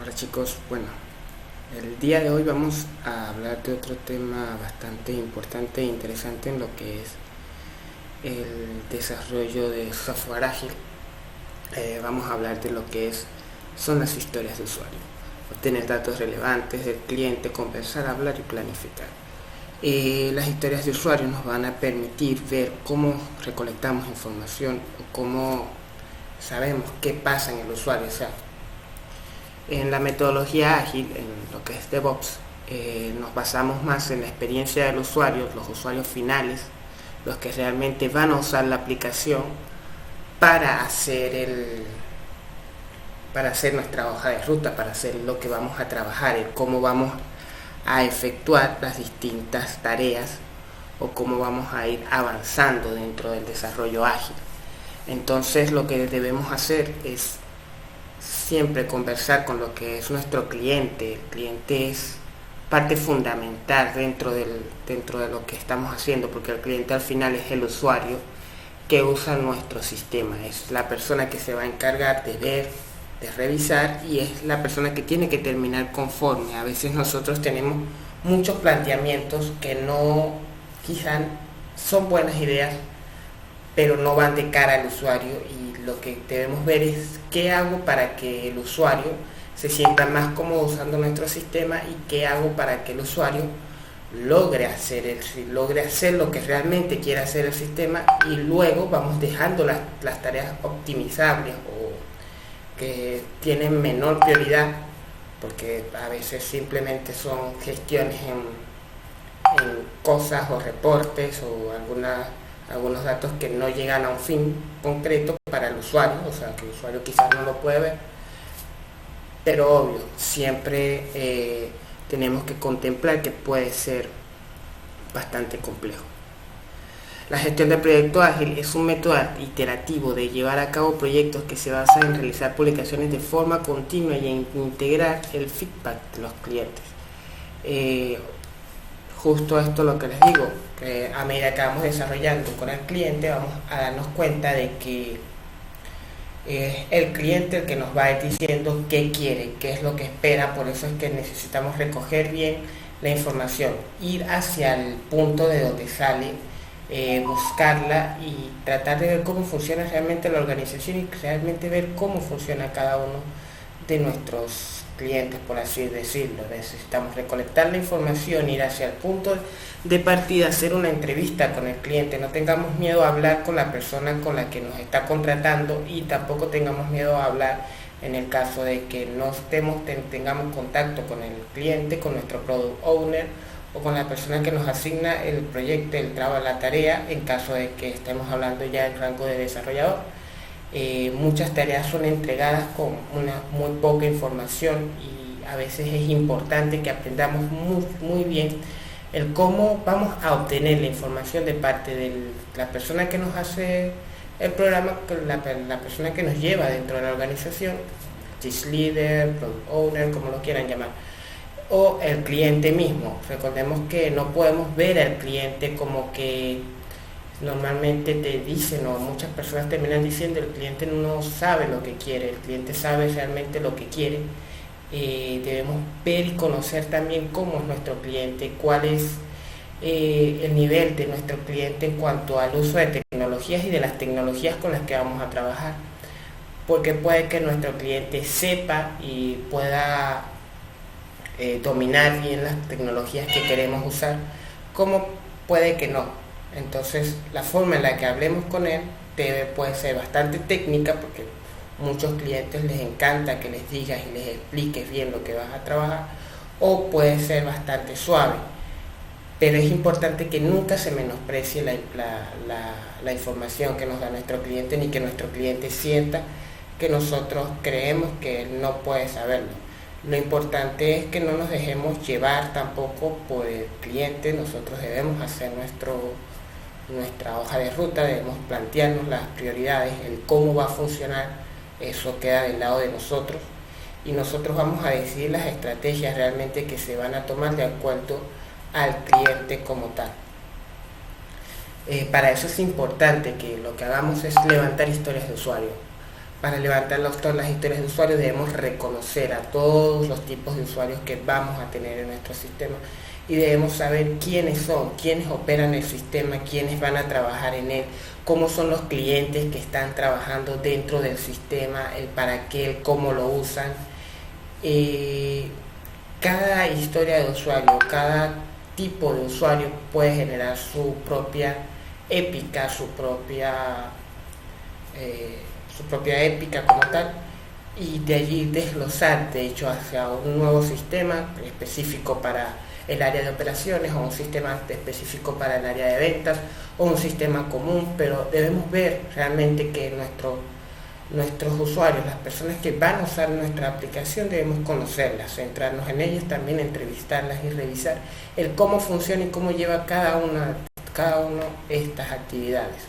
Hola chicos, bueno, el día de hoy vamos a hablar de otro tema bastante importante e interesante en lo que es el desarrollo de software ágil. Vamos a hablar de lo que son las historias de usuario, obtener datos relevantes del cliente, conversar, hablar y planificar. Las historias de usuario nos van a permitir ver cómo recolectamos información o cómo sabemos qué pasa en el usuario. O sea, en la metodología ágil, en lo que es DevOps, nos basamos más en la experiencia del usuario, los usuarios finales, los que realmente van a usar la aplicación para hacer nuestra hoja de ruta, para hacer lo que vamos a trabajar, el cómo vamos a efectuar las distintas tareas o cómo vamos a ir avanzando dentro del desarrollo ágil. Entonces lo que debemos hacer es siempre conversar con lo que es nuestro cliente. El cliente es parte fundamental dentro de lo que estamos haciendo, porque el cliente al final es el usuario que usa nuestro sistema, es la persona que se va a encargar de ver, de revisar, y es la persona que tiene que terminar conforme. A veces nosotros tenemos muchos planteamientos que no, quizás son buenas ideas, pero no van de cara al usuario, y lo que debemos ver es qué hago para que el usuario se sienta más cómodo usando nuestro sistema y qué hago para que el usuario logre hacer lo que realmente quiere hacer el sistema, y luego vamos dejando las tareas optimizables o que tienen menor prioridad, porque a veces simplemente son gestiones en cosas o reportes o algunos datos que no llegan a un fin concreto para el usuario, o sea que el usuario quizás no lo puede ver, pero obvio, siempre tenemos que contemplar que puede ser bastante complejo. La gestión del proyecto ágil es un método iterativo de llevar a cabo proyectos que se basa en realizar publicaciones de forma continua y en integrar el feedback de los clientes. Justo esto es lo que les digo, que a medida que vamos desarrollando con el cliente vamos a darnos cuenta de que es el cliente el que nos va diciendo qué quiere, qué es lo que espera. Por eso es que necesitamos recoger bien la información, ir hacia el punto de donde sale, buscarla y tratar de ver cómo funciona realmente la organización y realmente ver cómo funciona cada uno de nuestros clientes, por así decirlo. Necesitamos recolectar la información, ir hacia el punto de partida, hacer una entrevista con el cliente. No tengamos miedo a hablar con la persona con la que nos está contratando, y tampoco tengamos miedo a hablar en el caso de que no tengamos contacto con el cliente, con nuestro product owner o con la persona que nos asigna el proyecto, la tarea, en caso de que estemos hablando ya del rango de desarrollador. Muchas tareas son entregadas con una muy poca información, y a veces es importante que aprendamos muy bien el cómo vamos a obtener la información de parte de la persona que nos hace el programa, la persona que nos lleva dentro de la organización, team leader, product owner, como lo quieran llamar, o el cliente mismo. Recordemos que no podemos ver al cliente como que normalmente te dicen, o muchas personas terminan diciendo, el cliente no sabe lo que quiere, el cliente sabe realmente lo que quiere. Debemos ver y conocer también cómo es nuestro cliente, cuál es el nivel de nuestro cliente en cuanto al uso de tecnologías y de las tecnologías con las que vamos a trabajar, porque puede que nuestro cliente sepa y pueda dominar bien las tecnologías que queremos usar, como puede que no. Entonces la forma en la que hablemos con él puede ser bastante técnica, porque muchos clientes les encanta que les digas y les expliques bien lo que vas a trabajar, o puede ser bastante suave, pero es importante que nunca se menosprecie la información que nos da nuestro cliente, ni que nuestro cliente sienta que nosotros creemos que él no puede saberlo. Lo importante es que no nos dejemos llevar tampoco por el cliente. Nosotros debemos hacer nuestra hoja de ruta, debemos plantearnos las prioridades, el cómo va a funcionar. Eso queda del lado de nosotros, y nosotros vamos a decidir las estrategias realmente que se van a tomar de acuerdo al cliente como tal. Para eso es importante que lo que hagamos es levantar historias de usuario, para levantar todas las historias de usuarios debemos reconocer a todos los tipos de usuarios que vamos a tener en nuestro sistema y debemos saber quiénes son, quiénes operan el sistema, quiénes van a trabajar en él, cómo son los clientes que están trabajando dentro del sistema, el para qué, el cómo lo usan. Cada historia de usuario, cada tipo de usuario puede generar su propia épica, su propia épica como tal, y de allí desglosar de hecho hacia un nuevo sistema específico para el área de operaciones o un sistema específico para el área de ventas o un sistema común, pero debemos ver realmente que nuestros usuarios, las personas que van a usar nuestra aplicación, debemos conocerlas, centrarnos en ellas, también entrevistarlas y revisar el cómo funciona y cómo lleva cada una de estas actividades.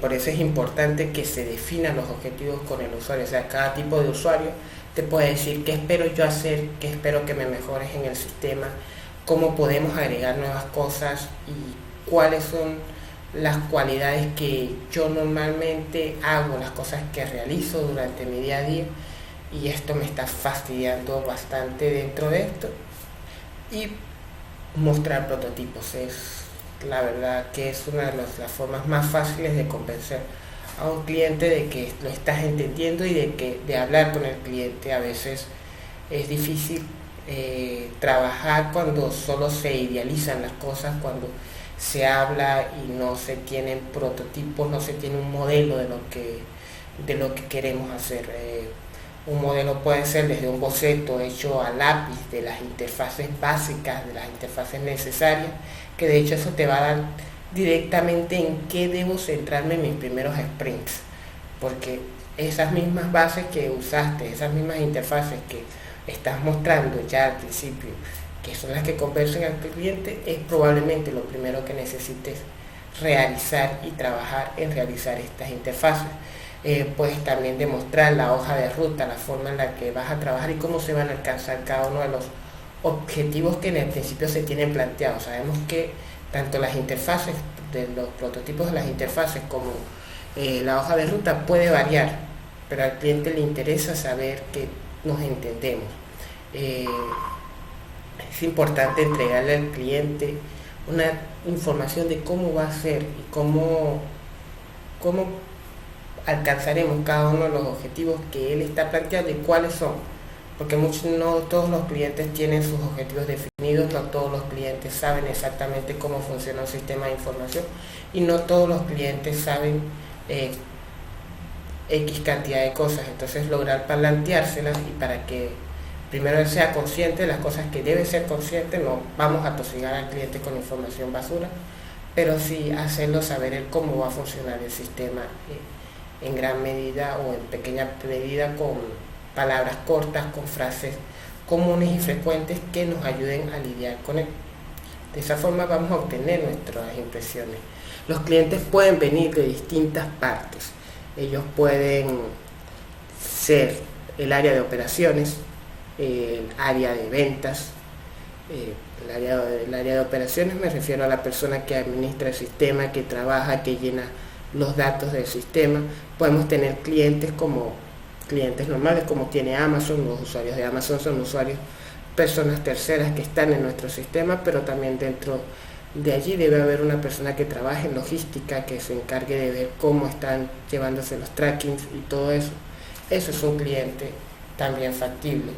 Por eso es importante que se definan los objetivos con el usuario, o sea, cada tipo de usuario te puede decir qué espero yo hacer, qué espero que me mejores en el sistema, cómo podemos agregar nuevas cosas y cuáles son las cualidades que yo normalmente hago, las cosas que realizo durante mi día a día, y esto me está fastidiando bastante dentro de esto. Y mostrar prototipos es la verdad que es una de las formas más fáciles de convencer a un cliente de que lo estás entendiendo y de hablar con el cliente. A veces es difícil trabajar cuando solo se idealizan las cosas, cuando se habla y no se tienen prototipos, no se tiene un modelo de lo que queremos hacer. Un modelo puede ser desde un boceto hecho a lápiz de las interfaces básicas, de las interfaces necesarias, que de hecho eso te va a dar directamente en qué debo centrarme en mis primeros sprints, porque esas mismas bases que usaste, esas mismas interfaces que estás mostrando ya al principio, que son las que conversan al cliente, es probablemente lo primero que necesites realizar y trabajar en realizar estas interfaces. Puedes también demostrar la hoja de ruta, la forma en la que vas a trabajar y cómo se van a alcanzar cada uno de los objetivos que en el principio se tienen planteados. Sabemos que tanto las interfaces, de los prototipos de las interfaces como la hoja de ruta puede variar, pero al cliente le interesa saber que nos entendemos. Es importante entregarle al cliente una información de cómo va a ser y cómo alcanzaremos cada uno de los objetivos que él está planteando y cuáles son, porque no todos los clientes tienen sus objetivos definidos, no todos los clientes saben exactamente cómo funciona un sistema de información y no todos los clientes saben X cantidad de cosas. Entonces lograr planteárselas, y para que primero él sea consciente de las cosas que debe ser consciente, no vamos a tosigar al cliente con información basura, pero sí hacerlo saber él cómo va a funcionar el sistema en gran medida o en pequeña medida, con palabras cortas, con frases comunes y frecuentes que nos ayuden a lidiar con él. De esa forma vamos a obtener nuestras impresiones. Los clientes pueden venir de distintas partes. Ellos pueden ser el área de operaciones, el área de ventas. El área de operaciones me refiero a la persona que administra el sistema, que trabaja, que llena los datos del sistema. Podemos tener clientes normales, como tiene Amazon. Los usuarios de Amazon son usuarios, personas terceras que están en nuestro sistema, pero también dentro de allí debe haber una persona que trabaje en logística, que se encargue de ver cómo están llevándose los trackings y todo eso. Eso es un cliente también factible.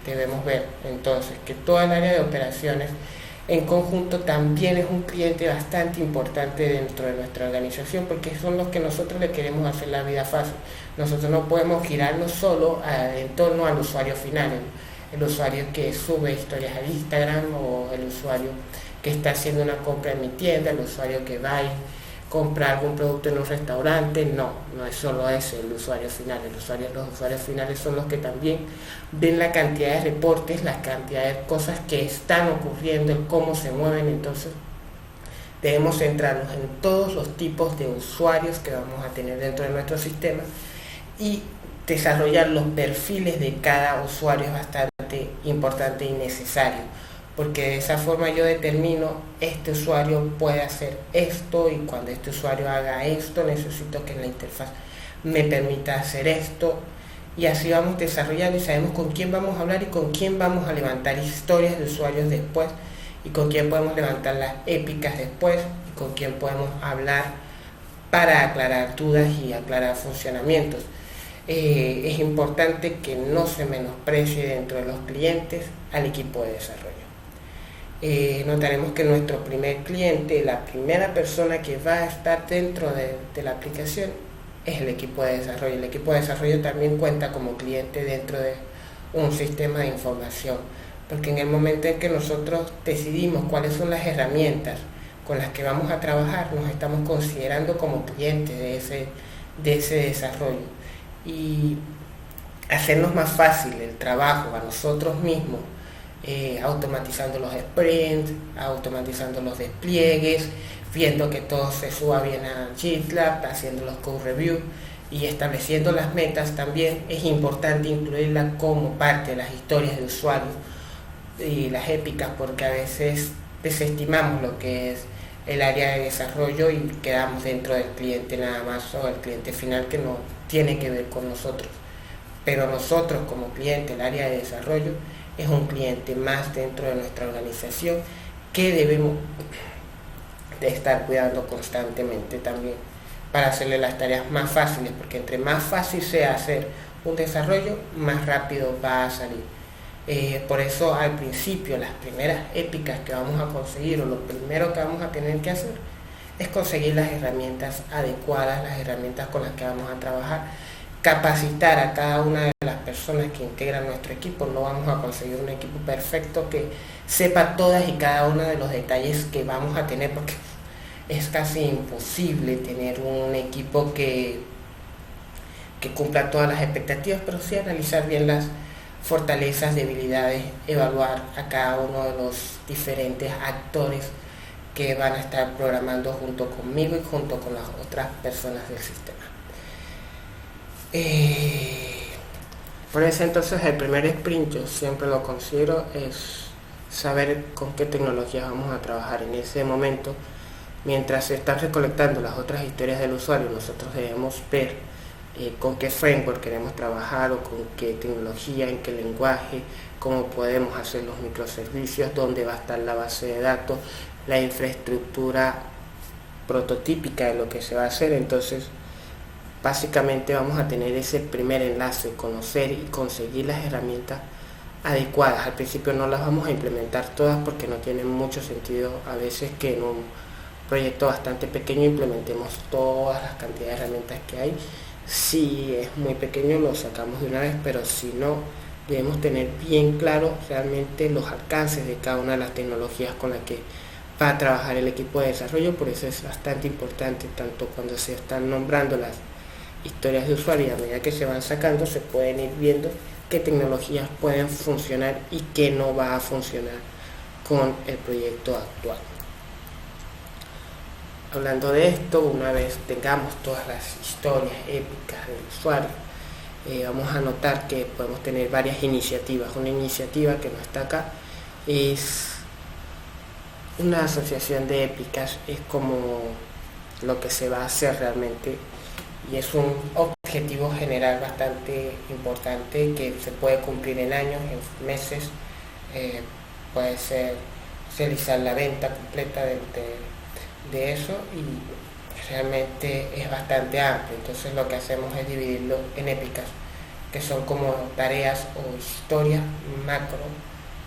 Debemos ver entonces que toda el área de operaciones en conjunto también es un cliente bastante importante dentro de nuestra organización, porque son los que nosotros le queremos hacer la vida fácil. Nosotros no podemos girarnos solo en torno al usuario final, el usuario que sube historias a Instagram, o el usuario que está haciendo una compra en mi tienda, el usuario que va y compra algún producto en un restaurante. No es solo ese el usuario final. Los usuarios finales son los que también ven la cantidad de reportes, la cantidad de cosas que están ocurriendo, en cómo se mueven. Entonces debemos centrarnos en todos los tipos de usuarios que vamos a tener dentro de nuestro sistema, y desarrollar los perfiles de cada usuario es bastante importante y necesario, porque de esa forma yo determino, este usuario puede hacer esto, y cuando este usuario haga esto necesito que en la interfaz me permita hacer esto, y así vamos desarrollando y sabemos con quién vamos a hablar y con quién vamos a levantar historias de usuarios después, y con quién podemos levantar las épicas después, y con quién podemos hablar para aclarar dudas y aclarar funcionamientos. Es importante que no se menosprecie dentro de los clientes al equipo de desarrollo. Notaremos que nuestro primer cliente, la primera persona que va a estar dentro de la aplicación, es el equipo de desarrollo. El equipo de desarrollo también cuenta como cliente dentro de un sistema de información, porque en el momento en que nosotros decidimos cuáles son las herramientas con las que vamos a trabajar, nos estamos considerando como clientes de ese desarrollo, y hacernos más fácil el trabajo a nosotros mismos, automatizando los sprints, automatizando los despliegues, viendo que todo se suba bien a GitLab, haciendo los code review y estableciendo las metas. También es importante incluirlas como parte de las historias de usuario y las épicas, porque a veces desestimamos lo que es el área de desarrollo y quedamos dentro del cliente nada más, o el cliente final que no tiene que ver con nosotros. Pero nosotros como cliente, el área de desarrollo, es un cliente más dentro de nuestra organización que debemos de estar cuidando constantemente también, para hacerle las tareas más fáciles, porque entre más fácil sea hacer un desarrollo, más rápido va a salir. Por eso al principio, las primeras épicas que vamos a conseguir, o lo primero que vamos a tener que hacer, es conseguir las herramientas adecuadas, las herramientas con las que vamos a trabajar, capacitar a cada una de las personas que integran nuestro equipo. No vamos a conseguir un equipo perfecto que sepa todas y cada uno de los detalles que vamos a tener, porque es casi imposible tener un equipo que cumpla todas las expectativas, pero sí analizar bien las fortalezas, debilidades, evaluar a cada uno de los diferentes actores que van a estar programando junto conmigo y junto con las otras personas del sistema. Por eso entonces el primer sprint, yo siempre lo considero, es saber con qué tecnologías vamos a trabajar en ese momento. Mientras se están recolectando las otras historias del usuario, nosotros debemos ver con qué framework queremos trabajar, o con qué tecnología, en qué lenguaje, cómo podemos hacer los microservicios, dónde va a estar la base de datos, la infraestructura prototípica de lo que se va a hacer. Entonces básicamente vamos a tener ese primer enlace, conocer y conseguir las herramientas adecuadas. Al principio no las vamos a implementar todas, porque no tiene mucho sentido a veces que en un proyecto bastante pequeño implementemos todas las cantidades de herramientas que hay. Si es muy pequeño lo sacamos de una vez, pero si no, debemos tener bien claro realmente los alcances de cada una de las tecnologías con las que va a trabajar el equipo de desarrollo. Por eso es bastante importante, tanto cuando se están nombrando las historias de usuario, y a medida que se van sacando se pueden ir viendo qué tecnologías pueden funcionar y qué no va a funcionar con el proyecto actual. Hablando de esto, una vez tengamos todas las historias épicas del usuario, vamos a notar que podemos tener varias iniciativas. Una iniciativa que no está acá es una asociación de épicas, es como lo que se va a hacer realmente, y es un objetivo general bastante importante que se puede cumplir en años, en meses. Puede ser realizar la venta completa de eso, y realmente es bastante amplio. Entonces lo que hacemos es dividirlo en épicas, que son como tareas o historias macro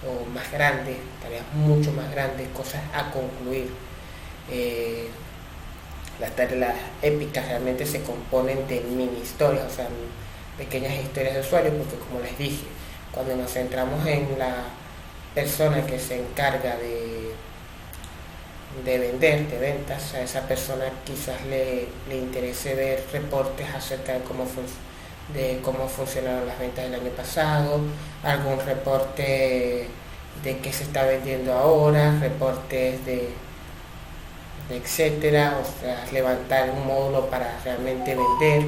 o más grandes, tareas mucho más grandes, cosas a concluir. Las épicas realmente se componen de mini historias, o sea, pequeñas historias de usuario, porque como les dije, cuando nos centramos en la persona que se encarga de vender, de ventas, a esa persona quizás le interese ver reportes acerca de cómo funcionaron las ventas del año pasado, algún reporte de qué se está vendiendo ahora, reportes de etcétera, o sea, levantar un módulo para realmente vender,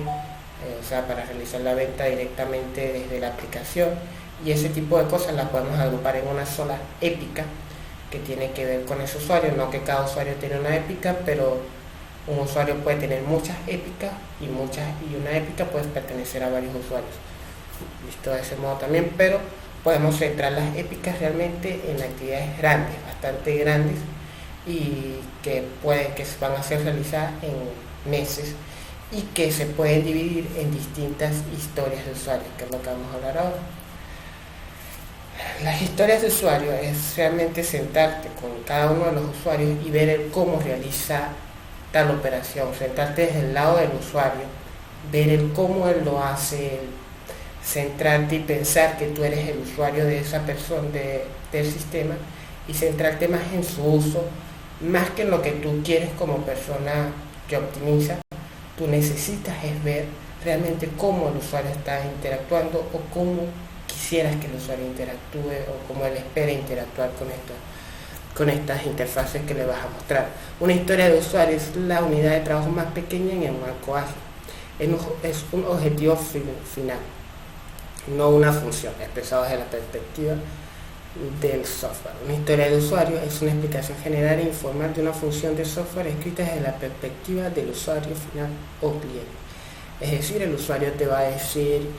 o sea, para realizar la venta directamente desde la aplicación, y ese tipo de cosas las podemos agrupar en una sola épica que tiene que ver con ese usuario. No que cada usuario tiene una épica, pero Un usuario puede tener muchas épicas y una épica puede pertenecer a varios usuarios. Visto de ese modo también, pero podemos centrar las épicas realmente en actividades grandes, bastante grandes, y que se van a ser realizadas en meses y que se pueden dividir en distintas historias de usuario, que es lo que vamos a hablar ahora. Las historias de usuario es realmente sentarte con cada uno de los usuarios y ver el cómo realiza tal operación, sentarte desde el lado del usuario, ver el cómo él lo hace, centrarte y pensar que tú eres el usuario de esa persona, del sistema, y centrarte más en su uso, más que en lo que tú quieres como persona que optimiza. Tú necesitas es ver realmente cómo el usuario está interactuando o cómo quisieras que el usuario interactúe o cómo él espera interactuar con estas interfaces que le vas a mostrar. Una historia de usuario es la unidad de trabajo más pequeña en el marco ágil. Es un objetivo final, no una función, expresado desde la perspectiva del software. Una historia de usuario es una explicación general e informal de una función de software escrita desde la perspectiva del usuario final o cliente. Es decir, el usuario te va a decir: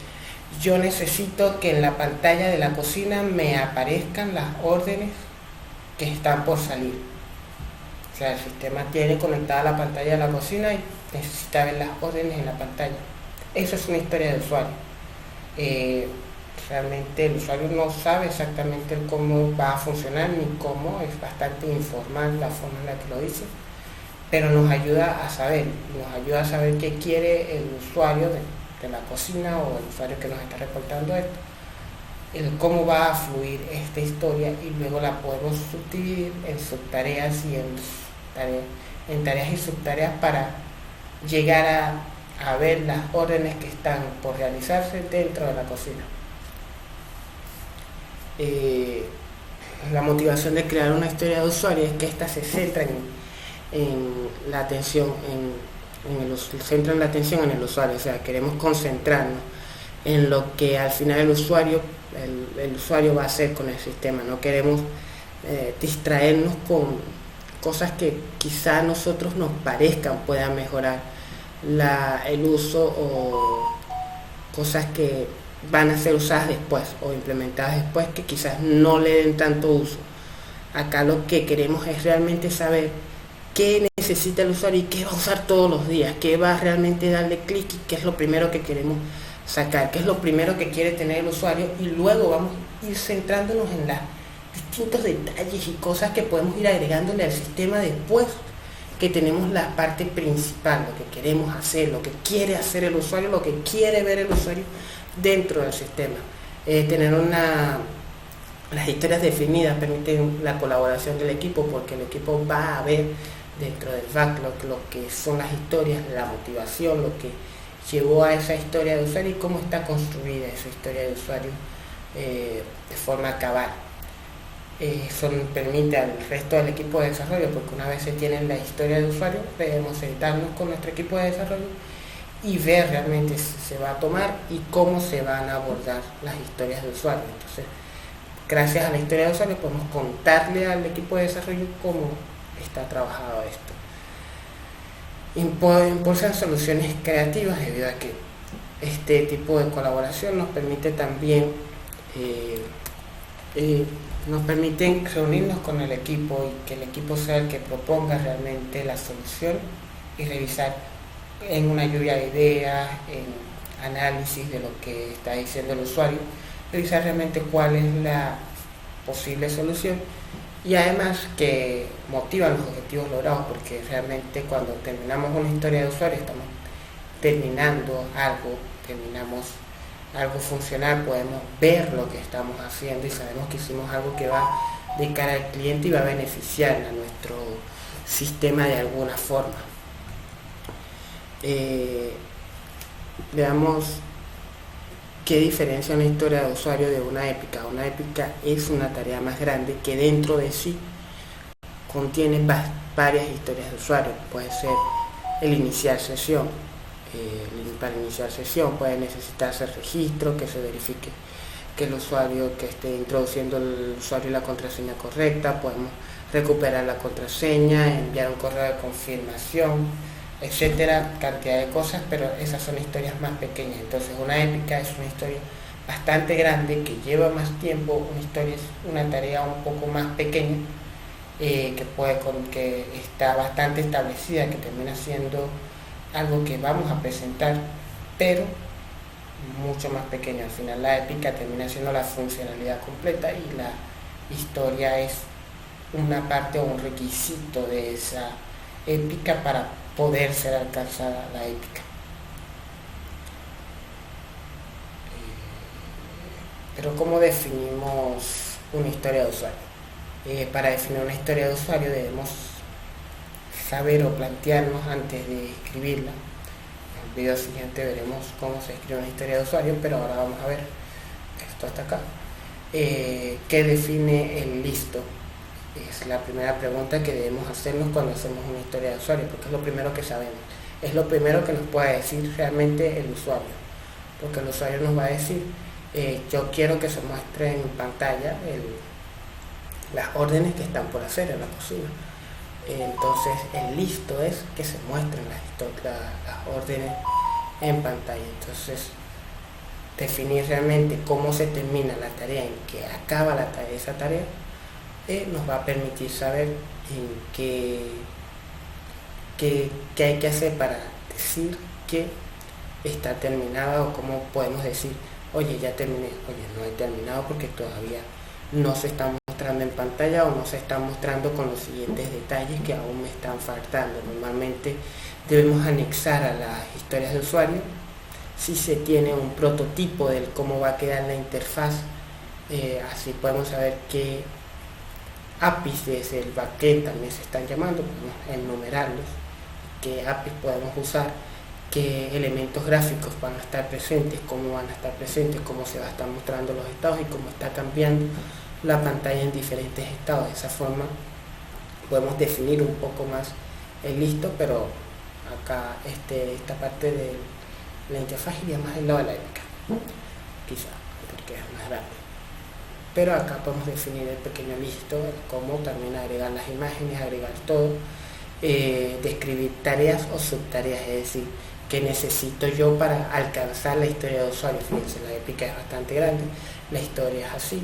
yo necesito que en la pantalla de la cocina me aparezcan las órdenes que están por salir. O sea, el sistema tiene conectada la pantalla de la cocina y necesita ver las órdenes en la pantalla. Eso es una historia de usuario. Realmente el usuario no sabe exactamente cómo va a funcionar ni cómo, es bastante informal la forma en la que lo dice, pero nos ayuda a saber qué quiere el usuario de la cocina o el usuario que nos está reportando esto, el cómo va a fluir esta historia, y luego la podemos subdividir en subtareas y en tareas y subtareas para llegar a ver las órdenes que están por realizarse dentro de la cocina. La motivación de crear una historia de usuario es que ésta se centra en la atención centran la atención en el usuario. O sea, queremos concentrarnos en lo que al final el usuario va a hacer con el sistema. No queremos distraernos con cosas que quizá a nosotros nos parezcan puedan mejorar el uso, o cosas que van a ser usadas después o implementadas después que quizás no le den tanto uso. Acá lo que queremos es realmente saber qué necesita el usuario y qué va a usar todos los días, qué va a realmente darle clic y qué es lo primero que queremos sacar, qué es lo primero que quiere tener el usuario, y luego vamos a ir centrándonos en los distintos detalles y cosas que podemos ir agregándole al sistema después que tenemos la parte principal, lo que queremos hacer, lo que quiere hacer el usuario, lo que quiere ver el usuario dentro del sistema. Tener las historias definidas permiten la colaboración del equipo, porque el equipo va a ver dentro del backlog lo que son las historias, la motivación, lo que llevó a esa historia de usuario y cómo está construida esa historia de usuario de forma cabal. Eso permite al resto del equipo de desarrollo, porque una vez se tiene la historia de usuario, debemos sentarnos con nuestro equipo de desarrollo y ver realmente si se va a tomar y cómo se van a abordar las historias de usuario. Entonces, gracias a la historia de usuario podemos contarle al equipo de desarrollo cómo está trabajado esto. Impulsan soluciones creativas, debido a que este tipo de colaboración nos permite también nos permiten reunirnos con el equipo y que el equipo sea el que proponga realmente la solución, y revisar en una lluvia de ideas, en análisis de lo que está diciendo el usuario, revisar realmente cuál es la posible solución, y además que motivan los objetivos logrados, porque realmente cuando terminamos una historia de usuario estamos terminamos algo funcional, podemos ver lo que estamos haciendo y sabemos que hicimos algo que va de cara al cliente y va a beneficiar a nuestro sistema de alguna forma. Veamos qué diferencia una historia de usuario de una épica. Una épica es una tarea más grande que dentro de sí contiene varias historias de usuario. Puede ser el iniciar sesión. Para iniciar sesión puede necesitarse registro, que se verifique que el usuario que esté introduciendo el usuario y la contraseña correcta. Podemos recuperar la contraseña, enviar un correo de confirmación, etcétera, cantidad de cosas, pero esas son historias más pequeñas. Entonces una épica es una historia bastante grande que lleva más tiempo, una historia es una tarea un poco más pequeña, que está bastante establecida, que termina siendo algo que vamos a presentar, pero mucho más pequeño. Al final la épica termina siendo la funcionalidad completa y la historia es una parte o un requisito de esa épica para poder ser alcanzada la épica. Pero ¿cómo definimos una historia de usuario? Para definir una historia de usuario debemos saber o plantearnos antes de escribirla. En el video siguiente veremos cómo se escribe una historia de usuario, pero ahora vamos a ver esto hasta acá. ¿Qué define el listo? Es la primera pregunta que debemos hacernos cuando hacemos una historia de usuario, porque es lo primero que sabemos. Es lo primero que nos puede decir realmente el usuario, porque el usuario nos va a decir, yo quiero que se muestre en pantalla las órdenes que están por hacer en la cocina. Entonces el listo es que se muestren las órdenes en pantalla. Entonces definir realmente cómo se termina la tarea, en que acaba esa tarea, nos va a permitir saber en qué hay que hacer para decir que está terminada, o cómo podemos decir, oye, ya terminé, oye, no he terminado porque todavía no se está mostrando en pantalla o no se está mostrando con los siguientes detalles que aún me están faltando. Normalmente debemos anexar a las historias de usuario, si se tiene un prototipo de cómo va a quedar la interfaz, así podemos saber qué APIs desde el backend también se están llamando, podemos enumerarlos, qué APIs podemos usar, qué elementos gráficos van a estar presentes, cómo van a estar presentes, cómo se va a estar mostrando los estados y cómo está cambiando la pantalla en diferentes estados. De esa forma podemos definir un poco más el listo, pero acá esta parte de la interfaz iría más del lado de la épica, quizá, porque es más grande. Pero acá podemos definir el pequeño listo, cómo también agregar las imágenes, agregar todo, describir tareas o subtareas, es decir, qué necesito yo para alcanzar la historia de usuario. Fíjense, la épica es bastante grande, la historia es así,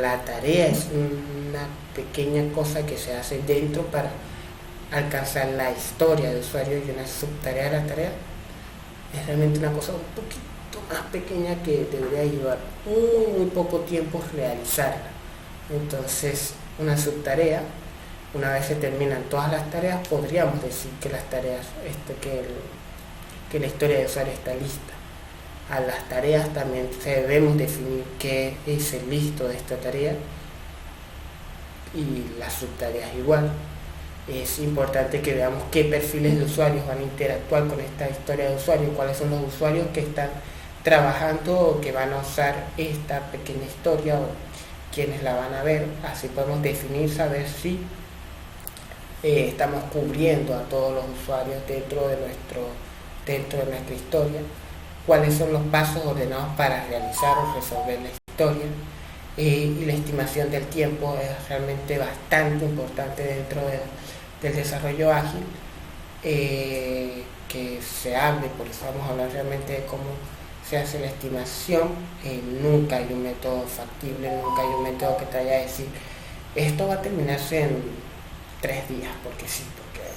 la tarea es una pequeña cosa que se hace dentro para alcanzar la historia de usuario, y una subtarea de la tarea es realmente una cosa un poquito más pequeña que debería llevar muy poco tiempo realizarla. Entonces una subtarea, una vez se terminan todas las tareas, podríamos decir que las tareas, que la historia de usuario está lista. A las tareas también debemos definir qué es el listo de esta tarea, y las subtareas igual. Es importante que veamos qué perfiles de usuarios van a interactuar con esta historia de usuario, cuáles son los usuarios que están trabajando o que van a usar esta pequeña historia, o quienes la van a ver. Así podemos definir, saber si estamos cubriendo a todos los usuarios dentro de nuestra historia, cuáles son los pasos ordenados para realizar o resolver la historia, y la estimación del tiempo es realmente bastante importante dentro del desarrollo ágil, que se hable, por eso vamos a hablar realmente de cómo se hace la estimación. Nunca hay un método factible, nunca hay un método que te vaya a decir esto va a terminarse en 3 días, porque sí, porque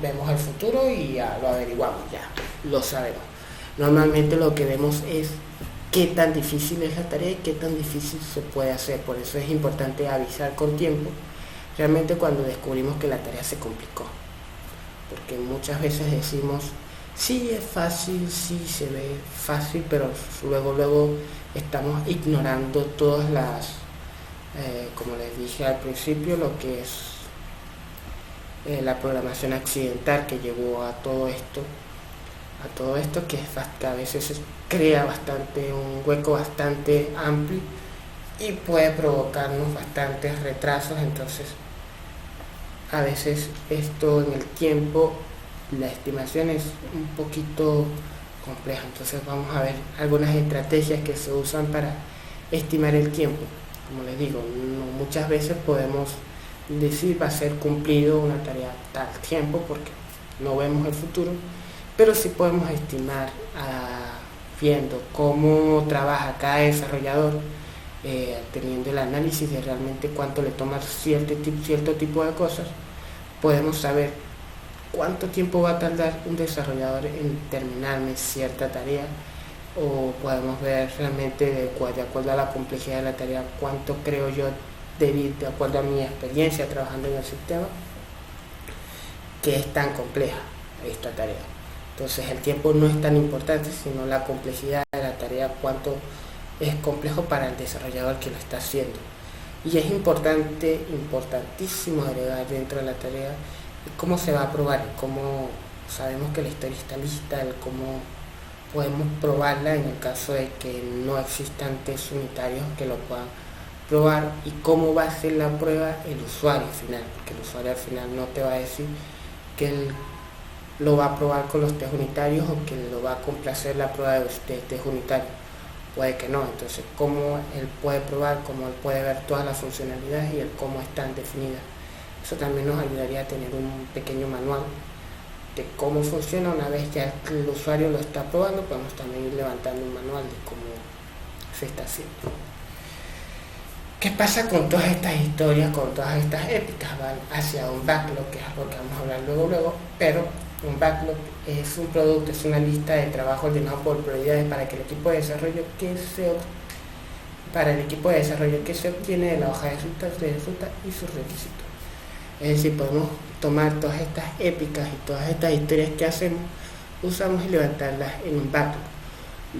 vemos el futuro y ya lo averiguamos, ya lo sabemos. Normalmente lo que vemos es qué tan difícil es la tarea y qué tan difícil se puede hacer. Por eso es importante avisar con tiempo, realmente cuando descubrimos que la tarea se complicó, porque muchas veces decimos sí es fácil, sí se ve fácil, pero luego estamos ignorando todas las, como les dije al principio, lo que es la programación accidental que llevó a todo esto, que a veces crea un hueco bastante amplio y puede provocarnos bastantes retrasos. Entonces a veces esto en el tiempo, la estimación es un poquito compleja. Entonces vamos a ver algunas estrategias que se usan para estimar el tiempo. Como les digo, muchas veces podemos decir va a ser cumplido una tarea tal tiempo, porque no vemos el futuro, pero sí podemos estimar viendo cómo trabaja cada desarrollador, teniendo el análisis de realmente cuánto le toma cierto tipo de cosas, podemos saber cuánto tiempo va a tardar un desarrollador en terminarme cierta tarea, o podemos ver realmente de acuerdo a la complejidad de la tarea, cuánto creo yo, de acuerdo a mi experiencia trabajando en el sistema, que es tan compleja esta tarea. Entonces el tiempo no es tan importante, sino la complejidad de la tarea, cuánto es complejo para el desarrollador que lo está haciendo. Y es importantísimo agregar dentro de la tarea cómo se va a probar, cómo sabemos que la historia está lista, cómo podemos probarla en el caso de que no existan test unitarios que lo puedan probar, y cómo va a ser la prueba el usuario final, porque el usuario al final no te va a decir que él lo va a probar con los test unitarios o que lo va a complacer la prueba de test unitarios. Puede que no. Entonces, cómo él puede probar, cómo él puede ver todas las funcionalidades y el cómo están definidas. Eso también nos ayudaría a tener un pequeño manual de cómo funciona. Una vez ya el usuario lo está probando, podemos también ir levantando un manual de cómo se está haciendo. ¿Qué pasa con todas estas historias, con todas estas épicas? Van hacia un backlog, que es algo que vamos a hablar luego, pero un backlog es un producto, es una lista de trabajo ordenado por prioridades para el equipo de desarrollo que se obtiene de la hoja de ruta y sus requisitos. Es decir, podemos tomar todas estas épicas y todas estas historias que hacemos, usamos y levantarlas en un backlog.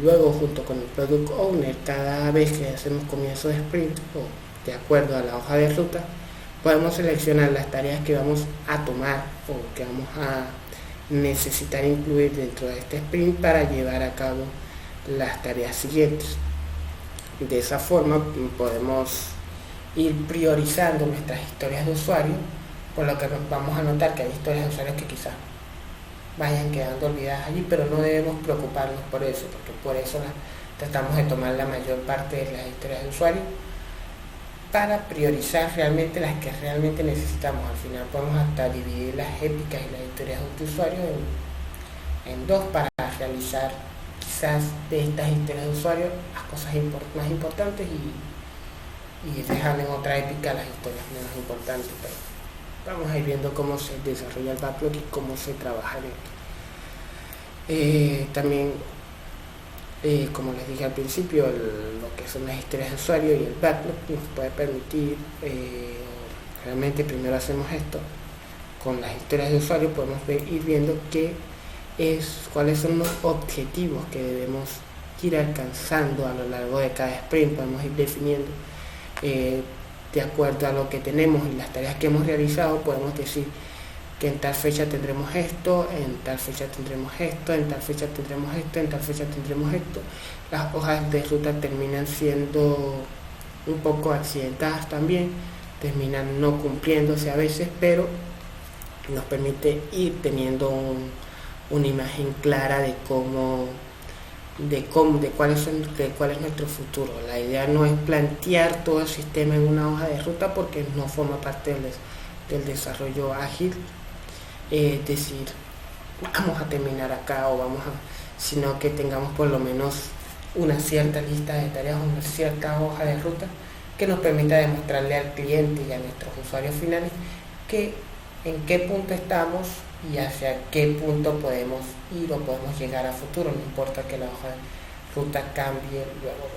Luego, junto con el Product Owner, cada vez que hacemos comienzo de sprint o de acuerdo a la hoja de ruta, podemos seleccionar las tareas que vamos a tomar o que vamos a necesitar incluir dentro de este sprint para llevar a cabo las tareas siguientes. De esa forma podemos ir priorizando nuestras historias de usuario, por lo que vamos a notar que hay historias de usuarios que quizás vayan quedando olvidadas allí, pero no debemos preocuparnos por eso, porque por eso tratamos de tomar la mayor parte de las historias de usuario para priorizar realmente las que realmente necesitamos. Al final podemos hasta dividir las épicas y las historias de usuario en dos, para realizar quizás de estas historias de usuario las cosas más importantes y dejar en otra épica las historias menos importantes. Pero vamos a ir viendo cómo se desarrolla el backlog y cómo se trabaja en esto. También, como les dije al principio, lo que son las historias de usuario y el backlog nos puede permitir, realmente primero hacemos esto, con las historias de usuario podemos ir viendo cuáles son los objetivos que debemos ir alcanzando a lo largo de cada sprint. Podemos ir definiendo de acuerdo a lo que tenemos y las tareas que hemos realizado. Podemos decir que en tal fecha tendremos esto, en tal fecha tendremos esto, en tal fecha tendremos esto, en tal fecha tendremos esto. Las hojas de ruta terminan siendo un poco accidentadas también, terminan no cumpliéndose a veces, pero nos permite ir teniendo una imagen clara de cuál es nuestro futuro. La idea no es plantear todo el sistema en una hoja de ruta, porque no forma parte del desarrollo ágil. Decir, vamos a terminar acá sino que tengamos por lo menos una cierta lista de tareas, una cierta hoja de ruta que nos permita demostrarle al cliente y a nuestros usuarios finales en qué punto estamos y hacia qué punto podemos ir o podemos llegar a futuro. No importa que la hoja de ruta cambie luego.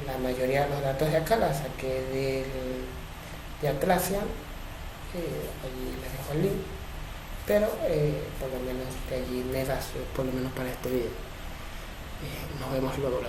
La mayoría de los datos de acá la saqué de Atlassian, allí les dejo el link, pero por lo menos de allí me baso, por lo menos para este video. Nos vemos luego.